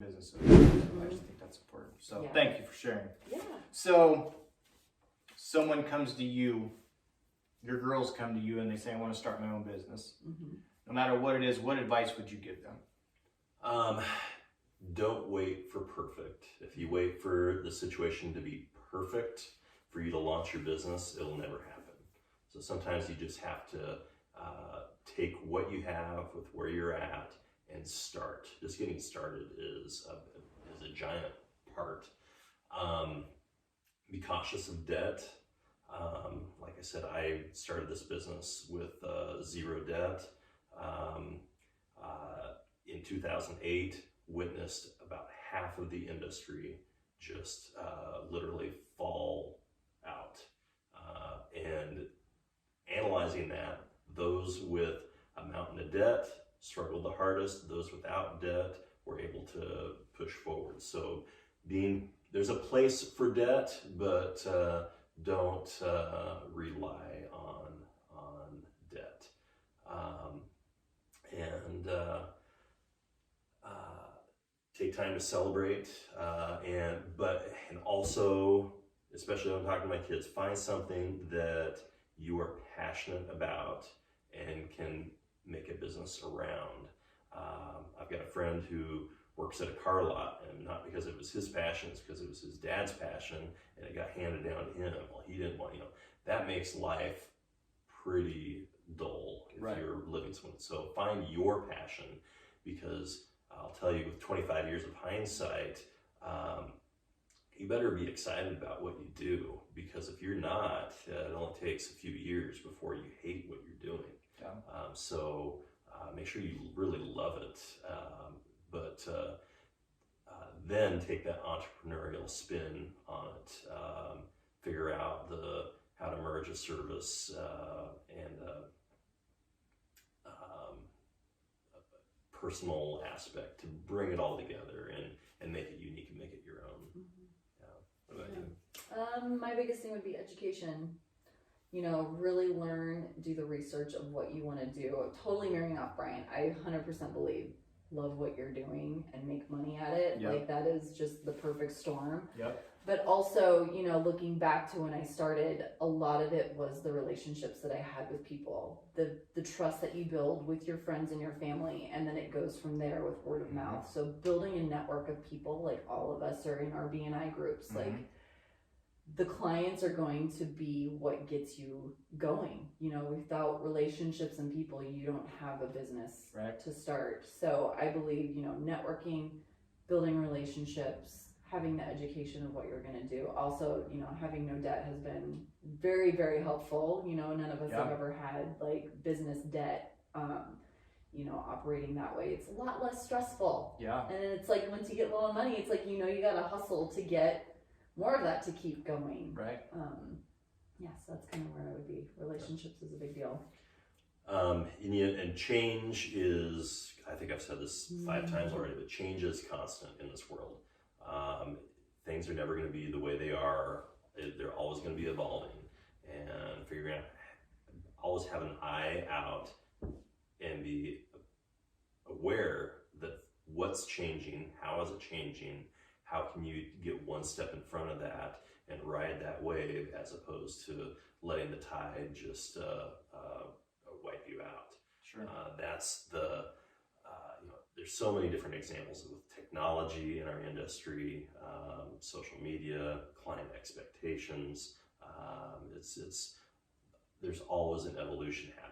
business. So I just think that's important. So thank you for sharing. Yeah. So someone comes to you, your girls come to you and they say, I want to start my own business. No matter what it is, what advice would you give them? Don't wait for perfect. If you wait for the situation to be perfect for you to launch your business, it'll never happen. So sometimes you just have to take what you have with where you're at and start. Just getting started is a giant part. Be cautious of debt. Like I said, I started this business with zero debt. In 2008, witnessed about half of the industry just literally fall out. And analyzing that, those with a mountain of debt struggled the hardest. Those without debt were able to push forward. So there's a place for debt, but don't rely on debt. Take time to celebrate, and also, especially when I'm talking to my kids, find something that you are passionate about and can make a business around. I've got a friend who works at a car lot, and not because it was his passion, it's because it was his dad's passion, and it got handed down to him. Well, he didn't want, that makes life pretty dull if you're living something. So find your passion, because I'll tell you, with 25 years of hindsight, you better be excited about what you do, because if you're not, it only takes a few years before you hate what you're doing. So make sure you really love it, but then take that entrepreneurial spin on it. Figure out how to merge a service and personal aspect to bring it all together and make it unique and make it your own. What about you? My biggest thing would be education. Really learn, do the research of what you want to do. Totally marrying off Brian. I 100% believe love what you're doing and make money at it. Like, that is just the perfect storm. But also, looking back to when I started, a lot of it was the relationships that I had with people, the trust that you build with your friends and your family, and then it goes from there with word of mouth. So building a network of people, like all of us are in our BNI groups, like the clients are going to be what gets you going. Without relationships and people, you don't have a business to start. So I believe, networking, building relationships, having the education of what you're going to do. Also, having no debt has been very, very helpful. None of us have ever had like business debt, operating that way. It's a lot less stressful. And it's like, once you get a little money, it's like, you got to hustle to get more of that to keep going. So that's kind of where I would be. Relationships is a big deal. And change is, I think I've said this 5 times already, but change is constant in this world. Things are never going to be the way they are. They're always going to be evolving, and figuring out, always have an eye out and be aware that what's changing, how is it changing, how can you get one step in front of that and ride that wave, as opposed to letting the tide just wipe you out. That's there's so many different examples with technology in our industry, social media, client expectations. There's always an evolution happening.